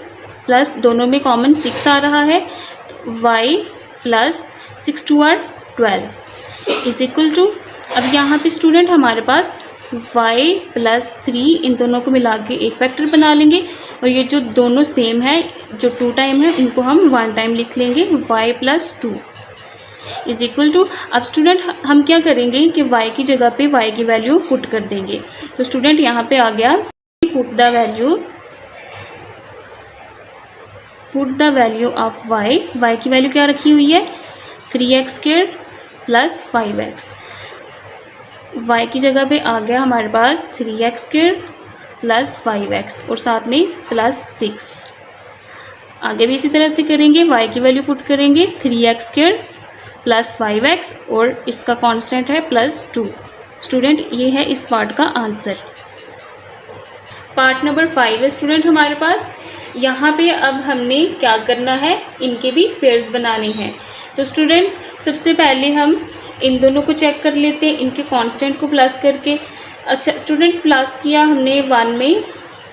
प्लस दोनों में कॉमन 6 आ रहा है, तो y + 6 2 are 12 is equal to. अब यहाँ पे स्टूडेंट हमारे पास y + 3 इन दोनों को मिला के एक फैक्टर बना लेंगे और ये जो दोनों सेम है, जो 2 टाइम है, इनको हम 1 टाइम लिख लेंगे, y + 2 इज इक्वल टू। अब स्टूडेंट हम क्या करेंगे कि y की जगह पे y की वैल्यू पुट कर देंगे। तो स्टूडेंट यहाँ पे आ गया put the value of y की वैल्यू क्या रखी हुई है, 3x² + 5x। y की जगह पे आ गया हमारे पास 3x² + 5x और साथ में +6। आगे भी इसी तरह से करेंगे, y की वैल्यू पुट करेंगे 3x² + 5x और इसका कांस्टेंट है +2। स्टूडेंट ये है इस पार्ट का आंसर। पार्ट नंबर 5 है स्टूडेंट हमारे पास। यहाँ पे अब हमने क्या करना है, इनके भी पेयर्स बनाने हैं। तो स्टूडेंट सबसे पहले हम इन दोनों को चेक कर लेते हैं, इनके कांस्टेंट को प्लस करके। अच्छा स्टूडेंट प्लस किया हमने 1 में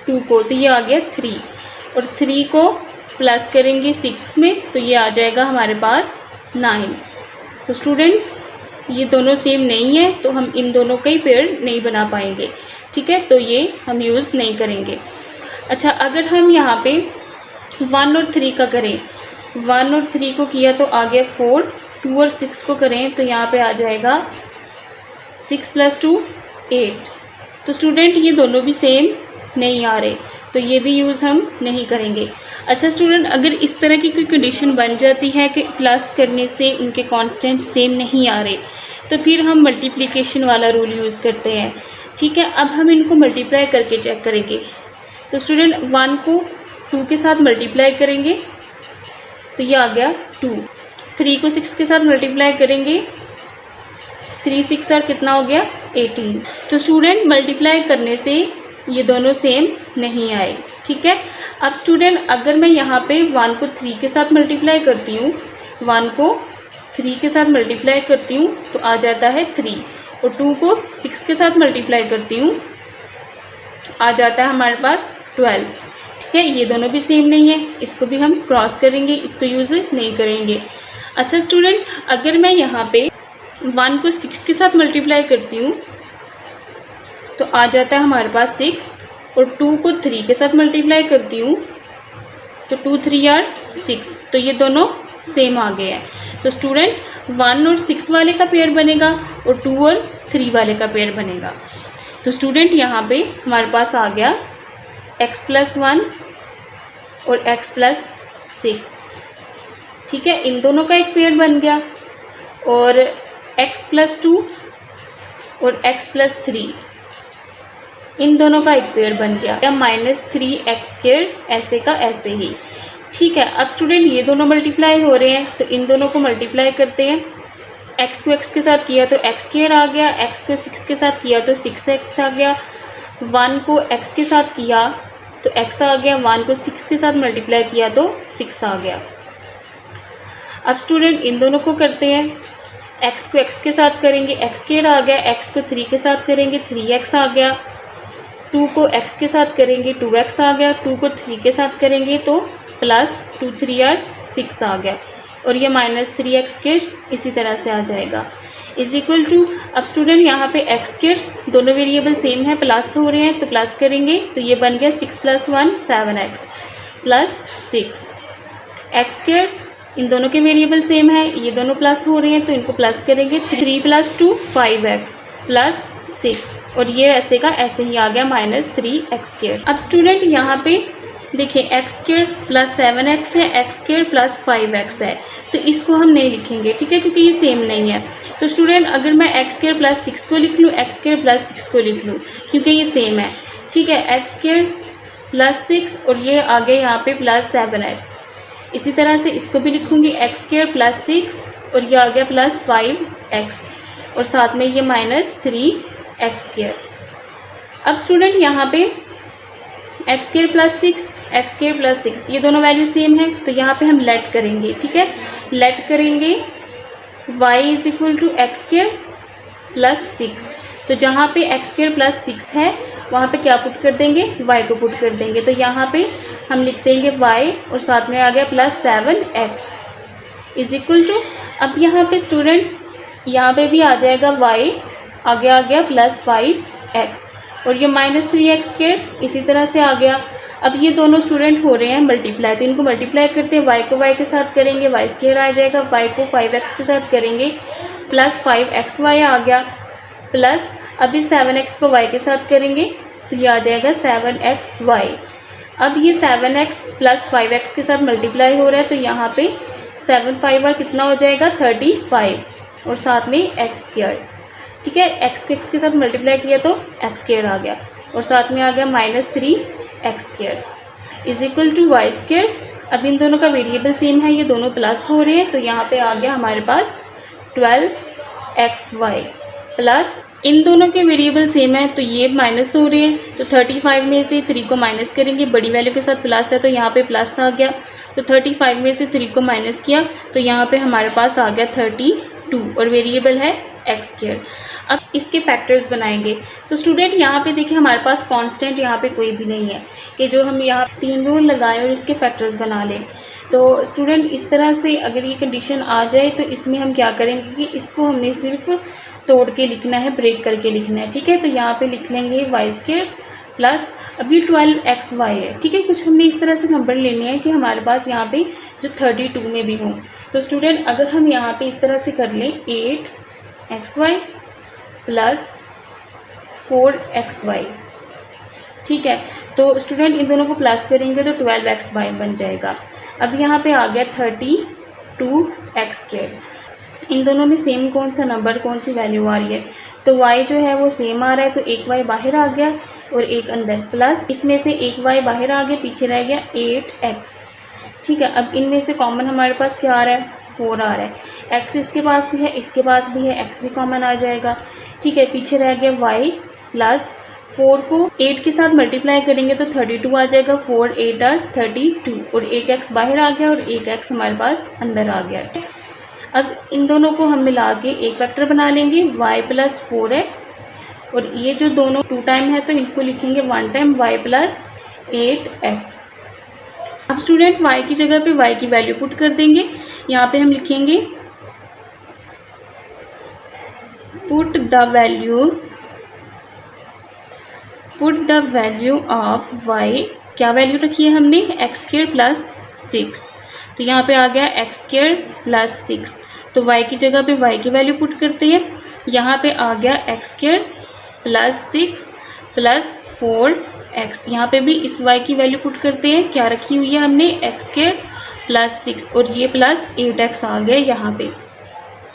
2 को, तो ये आ गया 3 और 3 को प्लस करेंगे 6 में तो ये आ जाएगा हमारे पास 9। तो स्टूडेंट ये दोनों सेम नहीं है तो हम इन दोनों का ही पेयर नहीं बना पाएंगे, ठीक है, तो ये हम यूज़ नहीं करेंगे। अच्छा अगर हम यहाँ पे 1 और 3 का करें 1 और 3 को किया तो आ गया 4, 2 और 6 को करें तो यहाँ पे आ जाएगा 6 + 2 8। तो स्टूडेंट ये दोनों भी सेम नहीं आ रहे, तो ये भी यूज़ हम नहीं करेंगे। अच्छा स्टूडेंट, अगर इस तरह की कोई कंडीशन बन जाती है कि प्लस करने से उनके कांस्टेंट सेम नहीं आ रहे, तो फिर हम मल्टीप्लिकेशन वाला रूल यूज़ करते हैं। ठीक है, अब हम इनको मल्टीप्लाई करके चेक करेंगे। तो स्टूडेंट 1 को 2 के साथ मल्टीप्लाई करेंगे तो ये आ गया 2। 3 को 6 के साथ मल्टीप्लाई करेंगे, 3 6 और कितना हो गया 18। तो स्टूडेंट मल्टीप्लाई करने से ये दोनों सेम नहीं आए। ठीक है, अब स्टूडेंट अगर मैं यहाँ पे 1 को 3 के साथ मल्टीप्लाई करती हूँ, 1 को 3 के साथ मल्टीप्लाई करती हूँ तो आ जाता है 3, और 2 को 6 के साथ मल्टीप्लाई करती हूँ आ जाता है हमारे पास 12। ठीक है, ये दोनों भी सेम नहीं है, इसको भी हम क्रॉस करेंगे, इसको यूज़ नहीं करेंगे। अच्छा स्टूडेंट, अगर मैं यहाँ पे 1 को 6 के साथ मल्टीप्लाई करती हूँ तो आ जाता है हमारे पास 6, और 2 को 3 के साथ मल्टीप्लाई करती हूँ तो 2 3 आर 6, तो ये दोनों सेम आ गए हैं। तो स्टूडेंट 1 और 6 वाले का पेयर बनेगा और 2 और 3 वाले का पेयर बनेगा। तो स्टूडेंट यहाँ पे हमारे पास आ गया x + 1 और x + 6। ठीक है, इन दोनों का एक पेयर बन गया, और x + 2 और x + 3 इन दोनों का एक पेयर बन गया, या -3x² ऐसे का ऐसे ही। ठीक है, अब स्टूडेंट ये दोनों मल्टीप्लाई हो रहे हैं तो इन दोनों को मल्टीप्लाई करते हैं। x को x के साथ किया तो x² आ गया, x को 6 के साथ किया तो 6x आ गया, 1 को x के साथ किया तो x आ गया, 1 को 6 के साथ मल्टीप्लाई किया तो 6 आ गया। अब स्टूडेंट इन दोनों को करते हैं, x को x के साथ करेंगे x² आ गया, x को 3 के साथ करेंगे 3x आ गया, 2 को x के साथ करेंगे 2x आ गया, 2 को 3 के साथ करेंगे तो +2 3 आर 6 आ गया, और ये -3x² इसी तरह से आ जाएगा इज इक्वल टू। अब स्टूडेंट यहाँ पे x² दोनों वेरिएबल सेम है, प्लस हो रहे हैं तो प्लस करेंगे तो ये बन गया 6 + 1 7x + 6। x² इन दोनों के वेरिएबल सेम है, ये दोनों प्लस हो रहे हैं तो इनको प्लस करेंगे, 3 + 2 5x + 6, और ये ऐसे का ऐसे ही आ गया -3x²। अब स्टूडेंट यहाँ पे देखिए x² + 7x है, x² + 5x है, तो इसको हम नहीं लिखेंगे। ठीक है, क्योंकि ये सेम नहीं है। तो स्टूडेंट अगर मैं x² + 6 को लिख लूँ, x² + 6 को लिख लूँ क्योंकि ये सेम है। ठीक है, x² + 6 और ये आ गया यहाँ पे +7x। इसी तरह से इसको भी लिखूँगी x² + 6 और ये आ गया +5x, और साथ में ये -3x²। अब स्टूडेंट यहाँ पे x² + 6 x² + 6 ये दोनों वैल्यू सेम है, तो यहाँ पे हम लेट करेंगे। ठीक है, लेट करेंगे y = x² + 6। तो जहाँ पे x² + 6 है वहाँ पे क्या पुट कर देंगे, y को पुट कर देंगे, तो यहाँ पे हम लिख देंगे y और साथ में आ गया +7x इज इक्वल टू। अब यहाँ पे स्टूडेंट यहाँ पे भी आ जाएगा y, आगे आ गया +5x, और ये -3x² इसी तरह से आ गया। अब ये दोनों स्टूडेंट हो रहे हैं मल्टीप्लाई, तो इनको मल्टीप्लाई करते हैं, y को y के साथ करेंगे y² आ जाएगा, y को 5x के साथ करेंगे +5xy आ गया, प्लस अभी 7x को y के साथ करेंगे तो ये आ जाएगा 7xy। अब ये 7x + 5x के साथ मल्टीप्लाई हो रहा है तो यहाँ पे 7 5 और कितना हो जाएगा 35, और साथ में x²। ठीक है, x को x के साथ मल्टीप्लाई किया तो x² आ गया, और साथ में आ गया -3x² is equal to y²। अब इन दोनों का वेरिएबल सेम है, ये दोनों प्लस हो रहे हैं, तो यहाँ पे आ गया हमारे पास 12xy प्लस इन दोनों के वेरिएबल सेम है तो ये माइनस हो रहे हैं, तो 35 में से 3 को माइनस करेंगे, बड़ी वैल्यू के साथ प्लस है तो यहाँ पे प्लस आ गया, तो 35 में से 3 को माइनस किया तो यहाँ पे हमारे पास आ गया 32, और वेरिएबल है x²। अब इसके फैक्टर्स बनाएंगे। तो स्टूडेंट यहाँ पे देखिए हमारे पास कांस्टेंट यहाँ पे कोई भी नहीं है कि जो हम यहाँ 3 रूल लगाएं और इसके फैक्टर्स बना लें। तो स्टूडेंट इस तरह से अगर ये कंडीशन आ जाए तो इसमें हम क्या करेंगे कि इसको हमने सिर्फ तोड़ के लिखना है, ब्रेक करके लिखना है। ठीक है, तो यहाँ पे लिख लेंगे y² प्लस, अभी 12xy है, ठीक है। कुछ हमने इस तरह से नंबर लेने हैं कि हमारे पास यहाँ पे जो 32 में भी हों। तो स्टूडेंट अगर हम यहाँ पे इस तरह से कर लें 8xy प्लस 4xy, ठीक है। तो स्टूडेंट इन दोनों को प्लस करेंगे तो 12xy बन जाएगा। अब यहाँ पे आ गया 32x²। इन दोनों में सेम कौन सा नंबर, कौन सी वैल्यू आ रही है, तो y जो है वो सेम आ रहा है, तो एक y बाहर आ गया और एक अंदर, प्लस इसमें से एक y बाहर आ गया, पीछे रह गया 8x, ठीक है। अब इनमें से कॉमन हमारे पास क्या आ रहा है, 4 आ रहा है। x इसके पास भी है, इसके पास भी है, x भी कॉमन आ जाएगा, ठीक है। पीछे रह गया y प्लस 4 को 8 के साथ मल्टीप्लाई करेंगे तो 32 आ जाएगा। 4 8 आर 32 और एक x बाहर आ गया और एक x हमारे पास अंदर आ गया। अब इन दोनों को हम मिला के एक फैक्टर बना लेंगे y प्लस 4x, और ये जो दोनों 2 टाइम है तो इनको लिखेंगे 1 टाइम y प्लस 8x। अब स्टूडेंट y की जगह पे y की वैल्यू पुट कर देंगे। यहाँ पे हम लिखेंगे put the value of y, क्या वैल्यू रखी है हमने, x² प्लस 6, तो यहाँ पे आ गया x² प्लस 6, तो y की जगह पे y की वैल्यू पुट करते हैं। यहाँ पे आ गया x² प्लस 6 प्लस 4x, यहाँ पे भी इस y की वैल्यू पुट करते हैं, क्या रखी हुई है हमने, x² प्लस 6 और ये प्लस 8x आ गया यहाँ पे।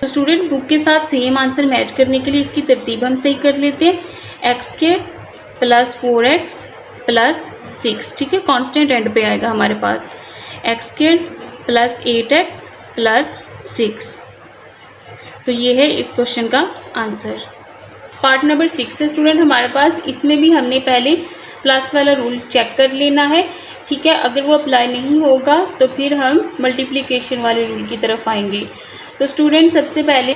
तो स्टूडेंट बुक के साथ सेम आंसर मैच करने के लिए इसकी तरतीब हम सही कर लेते हैं, x² प्लस 4x प्लस 6, ठीक है। कांस्टेंट एंड पे आएगा हमारे पास, x² प्लस 8x प्लस 6, तो ये है इस क्वेश्चन का आंसर। पार्ट नंबर 6 है स्टूडेंट हमारे पास, इसमें भी हमने पहले प्लस वाला रूल चेक कर लेना है, ठीक है। अगर वो अप्लाई नहीं होगा तो फिर हम मल्टीप्लिकेशन वाले रूल की तरफ आएंगे। तो स्टूडेंट सबसे पहले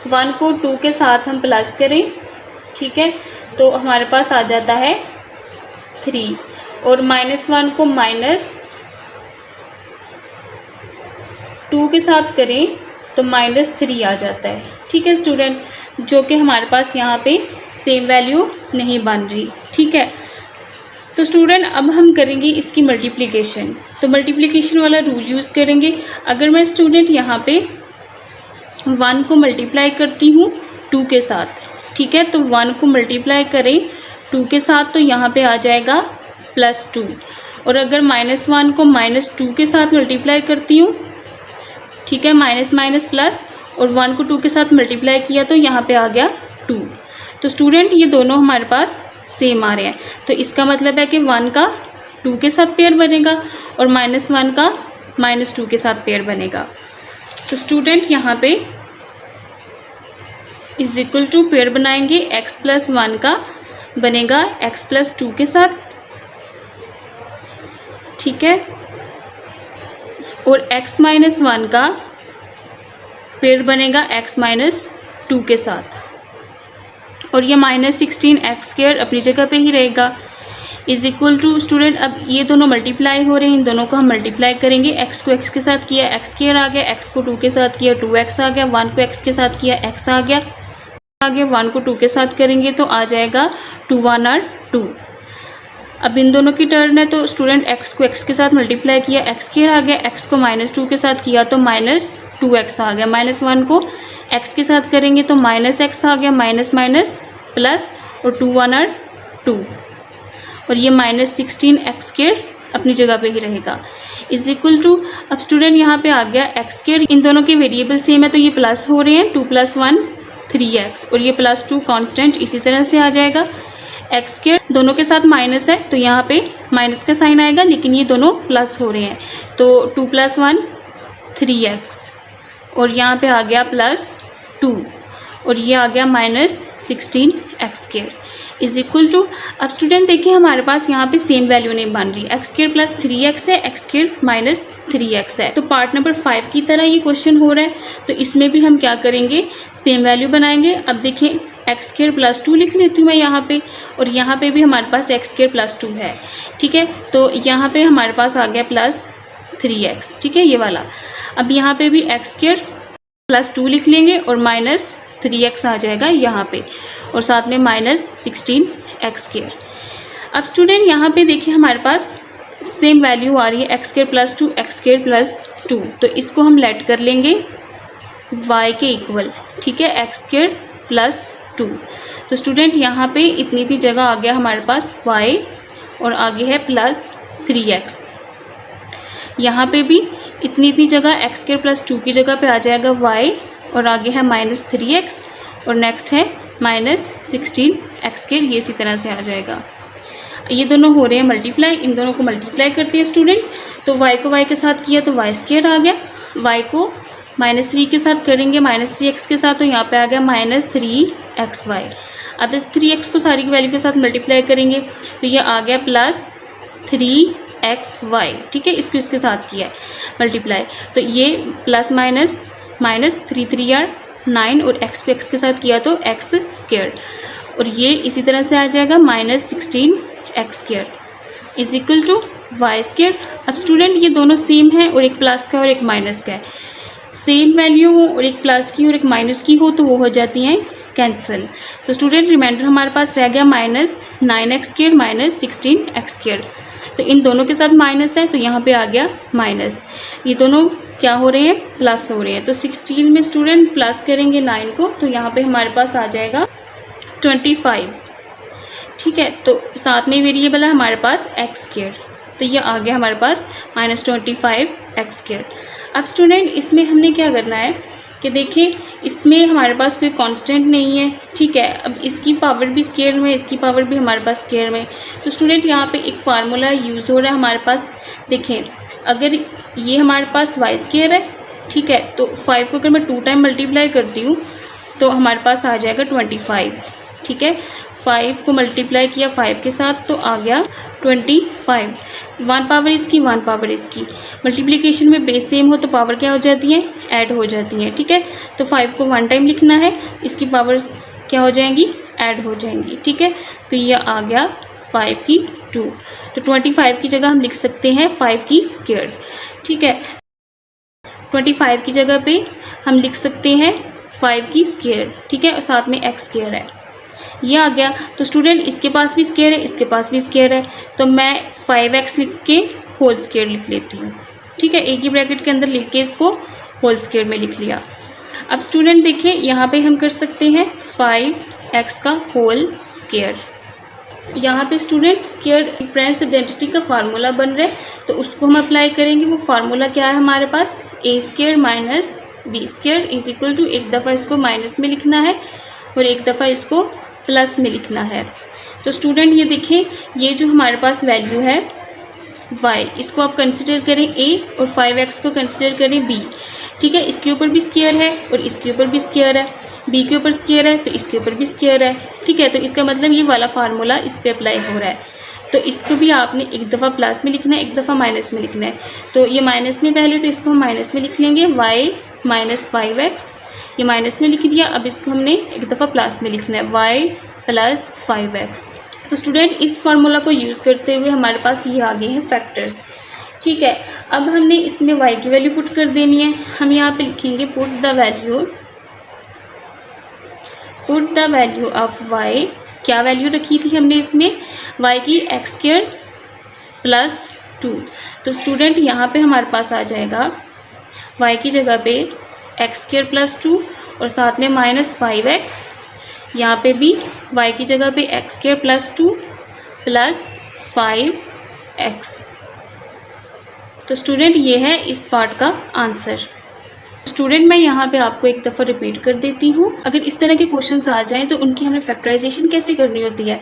1 को 2 के साथ हम प्लस करें, ठीक है, तो हमारे पास आ जाता है 3, और -1 को -2 के साथ करें तो -3 आ जाता है, ठीक है स्टूडेंट, जो कि हमारे पास यहाँ पे सेम वैल्यू नहीं बन रही, ठीक है। तो स्टूडेंट अब हम करेंगे इसकी मल्टीप्लिकेशन, तो मल्टीप्लिकेशन वाला रूल यूज़ करेंगे। अगर मैं स्टूडेंट यहाँ पे 1 को मल्टीप्लाई करती हूँ 2 के साथ, ठीक है, तो 1 को मल्टीप्लाई करें 2 के साथ तो यहाँ पे आ जाएगा +2, और अगर -1 को -2 के साथ मल्टीप्लाई करती हूँ, ठीक है, माइनस माइनस प्लस, और 1 को 2 के साथ मल्टीप्लाई किया तो यहाँ पे आ गया 2। तो स्टूडेंट ये दोनों हमारे पास सेम आ रहे हैं, तो इसका मतलब है कि 1 का 2 के साथ पेयर बनेगा और -1 का -2 के साथ पेयर बनेगा। तो स्टूडेंट यहाँ पे इज इक्वल टू पेयर बनाएंगे, x + 1 का बनेगा x + 2 के साथ, ठीक है, और x - 1 का पेयर बनेगा x - 2 के साथ, और ये -16x² अपनी जगह पे ही रहेगा, इज इक्वल टू स्टूडेंट अब ये दोनों मल्टीप्लाई हो रहे हैं, इन दोनों को हम मल्टीप्लाई करेंगे। x को x के साथ किया x² आ गया, x को 2 के साथ किया 2x आ गया, 1 को x के साथ किया x आ गया, 1 को 2 के साथ करेंगे तो आ जाएगा 2 1 आर 2। अब इन दोनों की टर्न है, तो स्टूडेंट x को x के साथ मल्टीप्लाई किया x² आ गया, x को -2 के साथ किया तो -2x आ गया, -1 को x के साथ करेंगे तो -x आ गया, माइनस माइनस प्लस, और 2 1 आर 2, और ये -16x² अपनी जगह पे ही रहेगा, इज इक्वल टू अब स्टूडेंट यहाँ पे आ गया x², इन दोनों के वेरिएबल सेम है तो ये प्लस हो रहे हैं, 2 + 1 3x, और ये +2 कांस्टेंट इसी तरह से आ जाएगा। x² दोनों के साथ माइनस है तो यहाँ पे माइनस का साइन आएगा, लेकिन ये दोनों प्लस हो रहे हैं तो 2 + 1 3x, और यहाँ पे आ गया +2, और ये आ गया -16x² इज इक्वल टू अब स्टूडेंट देखिए हमारे पास यहाँ पे सेम वैल्यू नहीं बन रही, x² + 3x है, x² - 3x है। तो पार्ट नंबर 5 की तरह ये क्वेश्चन हो रहा है, तो इसमें भी हम क्या करेंगे, सेम वैल्यू बनाएंगे। अब देखिए x² + 2 लिख लेती हूँ मैं यहाँ पे, और यहाँ पे भी हमारे पास x² + 2 है, ठीक है, तो यहाँ पे हमारे पास आ गया +3x, ठीक है, ये वाला। अब यहाँ पे भी x² + 2 लिख लेंगे और -3x आ जाएगा यहाँ पे, और साथ में -16x²। अब स्टूडेंट यहाँ पे देखिए हमारे पास सेम वैल्यू आ रही है x square plus 2 x square plus 2, तो इसको हम लेट कर लेंगे y के इक्वल, ठीक है, एक्स स्क्वायर प्लस 2। तो स्टूडेंट यहाँ पे इतनी भी जगह आ गया हमारे पास y और आगे है प्लस 3x। यहाँ पे भी इतनी जगह एक्स स्क्वायर प्लस 2 की जगह पे आ जाएगा y और आगे है माइनस 3x और नेक्स्ट है माइनस 16 एक्स स्क्वायर, ये इसी तरह से आ जाएगा। ये दोनों हो रहे हैं मल्टीप्लाई, इन दोनों को मल्टीप्लाई करते हैं स्टूडेंट, तो y को y के साथ किया तो y स्क्वायर आ गया, y को माइनस 3 के साथ करेंगे माइनस 3x के साथ, तो यहाँ पे आ गया माइनस 3xy। अब इस 3x को सारी की वैल्यू के साथ मल्टीप्लाई करेंगे तो ये आ गया प्लस 3xy, ठीक है, इसको इसके साथ किया है मल्टीप्लाई, तो ये प्लस माइनस माइनस 3 3 आर 9 और x को x के साथ किया तो x स्क्वायर, और ये इसी तरह से आ जाएगा minus 16 X square is equal to Y square. अब स्टूडेंट ये दोनों सेम है और एक प्लस का और एक माइनस का है, सेम वैल्यू हो और एक प्लस की और एक माइनस की हो तो वो हो जाती हैं कैंसिल। तो स्टूडेंट रिमाइंडर हमारे पास रह गया minus 9x square minus 16x square, तो इन दोनों के साथ माइनस है तो यहाँ पे आ गया माइनस, ये दोनों क्या हो रहे हैं प्लस हो रहे हैं, तो 16 में स्टूडेंट प्लस करेंगे 9 को तो यहाँ पे हमारे पास आ जाएगा 25, ठीक है, तो साथ में वेरिएबल है हमारे पास एक्स स्क्वायर, तो ये आ गया हमारे पास माइनस 25 एक्स स्क्वायर। अब स्टूडेंट इसमें हमने क्या करना है कि देखिए इसमें हमारे पास कोई कांस्टेंट नहीं है, ठीक है, अब इसकी पावर भी स्क्वायर में, इसकी पावर भी हमारे पास स्क्वायर में, तो स्टूडेंट यहाँ पे एक फार्मूला यूज़ हो रहा है हमारे पास। देखें अगर ये हमारे पास वाई स्क्वायर है, ठीक है, तो 5 को अगर मैं 2 टाइम मल्टीप्लाई करती हूँ तो हमारे पास आ जाएगा 25, ठीक है, 5 को मल्टीप्लाई किया 5 के साथ तो आ गया 25, 1 पावर इसकी 1 पावर इसकी, मल्टीप्लिकेशन में बेस सेम हो तो पावर क्या हो जाती है ऐड हो जाती है, ठीक है, तो 5 को 1 टाइम लिखना है, इसकी पावर्स क्या हो जाएंगी ऐड हो जाएंगी, ठीक है, तो ये आ गया 5 की 2, तो 25 की जगह हम लिख सकते हैं 5 की स्क्वायर, ठीक है, 25 की जगह पे हम लिख सकते हैं 5 की स्क्वायर, ठीक है, और साथ में एक्स स्क्वायर है, ये आ गया। तो स्टूडेंट इसके पास भी स्क्वायर है, इसके पास भी स्क्वायर है, तो मैं 5x लिख के होल स्क्वायर लिख लेती हूँ, ठीक है, एक ही ब्रैकेट के अंदर लिख के इसको होल स्क्वायर में लिख लिया। अब स्टूडेंट देखिए यहाँ पे हम कर सकते हैं 5x का होल स्क्वायर, यहाँ पे स्टूडेंट स्क्वायर डिफरेंस आइडेंटिटी का फार्मूला बन रहा है तो उसको हम अप्लाई करेंगे। वो फार्मूला क्या है हमारे पास, A square minus B square is equal to, एक दफ़ा इसको माइनस में लिखना है और एक दफ़ा इसको प्लस में लिखना है। तो स्टूडेंट ये देखें ये जो हमारे पास वैल्यू है y, इसको आप कंसिडर करें a और 5x को कंसिडर करें b, ठीक है, इसके ऊपर भी स्क्वायर है और इसके ऊपर भी स्क्वायर है, b के ऊपर स्क्वायर है तो इसके ऊपर भी स्क्वायर है, ठीक है, तो इसका मतलब ये वाला फार्मूला इस पे अप्लाई हो रहा है। तो इसको भी आपने एक दफ़ा प्लस में लिखना है, एक दफ़ा माइनस में लिखना है, तो ये माइनस में पहले तो इसको हम माइनस में लिख लेंगे y माइनस 5x, ये माइनस में लिख दिया, अब इसको हमने एक दफ़ा प्लस में लिखना है y प्लस 5x। तो स्टूडेंट इस फार्मूला को यूज़ करते हुए हमारे पास ये आ गए हैं फैक्टर्स, ठीक है। अब हमने इसमें y की वैल्यू पुट कर देनी है, हम यहाँ पे लिखेंगे put the value of y, क्या वैल्यू रखी थी हमने इसमें y की एक्स स्क्वायर प्लस 2, तो स्टूडेंट यहाँ पे हमारे पास आ जाएगा y की जगह पे एक्स स्क्वायर प्लस 2 और साथ में माइनस 5x, यहाँ पे भी y की जगह पे x square plus 2 plus 5x। तो स्टूडेंट ये है इस पार्ट का आंसर। स्टूडेंट मैं यहाँ पे आपको एक दफ़ा रिपीट कर देती हूँ, अगर इस तरह के क्वेश्चंस आ जाएं तो उनकी हमें फैक्टराइजेशन कैसे करनी होती है।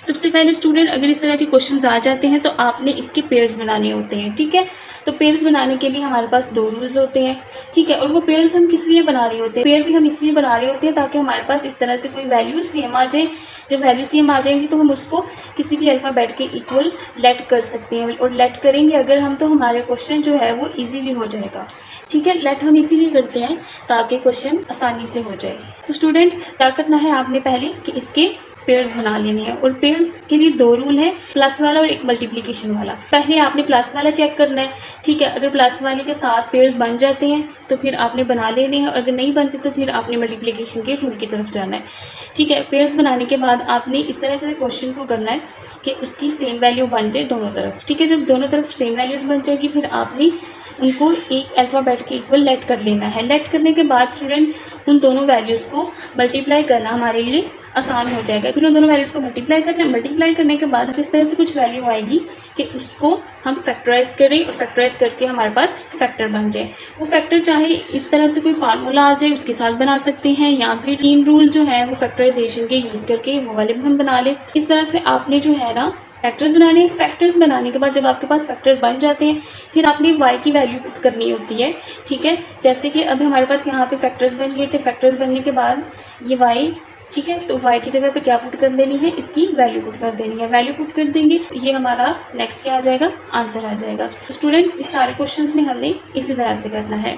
सबसे पहले स्टूडेंट अगर इस तरह के क्वेश्चंस आ जाते हैं तो आपने इसके पेयर्स बनाने होते हैं, ठीक है, तो पेयर्स बनाने के लिए हमारे पास 2 रूल्स होते हैं, ठीक है, और वो पेयर्स हम किस लिए बना रहे होते हैं, पेयर भी हम इसलिए बना रहे होते हैं ताकि हमारे पास इस तरह से कोई वैल्यू सेम आ जाए। जब वैल्यू सेम आ जाएंगी तो हम उसको किसी भी अल्फ़ाबेट के इक्वल लेट कर सकते हैं, और लेट करेंगे अगर हम तो हमारे क्वेश्चन जो है वो ईजीली हो जाएगा, ठीक है। लेट हम इसीलिए करते हैं ताकि क्वेश्चन आसानी से हो जाए। तो स्टूडेंट क्या करना है आपने पहले कि इसके पेयर्स बना लेने हैं। और पेयर्स के लिए दो रूल है, प्लस वाला और एक मल्टीप्लिकेशन वाला। पहले आपने प्लस वाला चेक करना है, ठीक है। अगर प्लस वाले के साथ पेयर्स बन जाते हैं तो फिर आपने बना लेने हैं, और अगर नहीं बनते तो फिर आपने मल्टीप्लिकेशन के रूल की तरफ जाना है, ठीक है। पेयर्स बनाने के बाद आपने इस तरह के क्वेश्चन को करना है कि उसकी सेम वैल्यू बन जाए दोनों तरफ, ठीक है। जब दोनों तरफ सेम वैल्यूज़ बन जाएगी फिर आपने उनको एक अल्फ़ाबेट के इक्वल लेट कर लेना है। लेट करने के बाद स्टूडेंट उन दोनों वैल्यूज़ को मल्टीप्लाई करना हमारे लिए आसान हो जाएगा। फिर उन दोनों वैल्यूज़ को मल्टीप्लाई करने के बाद इस तरह से कुछ वैल्यू आएगी कि उसको हम फैक्टराइज करें, और फैक्टराइज करके हमारे पास फैक्टर बन जाए। वो फैक्टर चाहे इस तरह से कोई फार्मूला आ जाए उसके साथ बना सकते हैं, या फिर 3 रूल जो है वो फैक्टराइजेशन के यूज़ करके वो वाले भी हम बना लें। इस तरह से आपने जो है ना फैक्टर्स बनाने हैं। फैक्टर्स बनाने के बाद जब आपके पास फैक्टर बन जाते हैं फिर आपने y की वैल्यू पुट करनी होती है, ठीक है। जैसे कि अब हमारे पास यहाँ पे फैक्टर्स बन गए थे, फैक्टर्स बनने के बाद ये y, ठीक है, तो y की जगह पे क्या पुट कर देनी है, इसकी वैल्यू पुट कर देनी है। वैल्यू पुट कर देंगे ये हमारा नेक्स्ट क्या आ जाएगा, आंसर आ जाएगा। तो स्टूडेंट इस सारे क्वेश्चंस में हमने इसी तरह से करना है।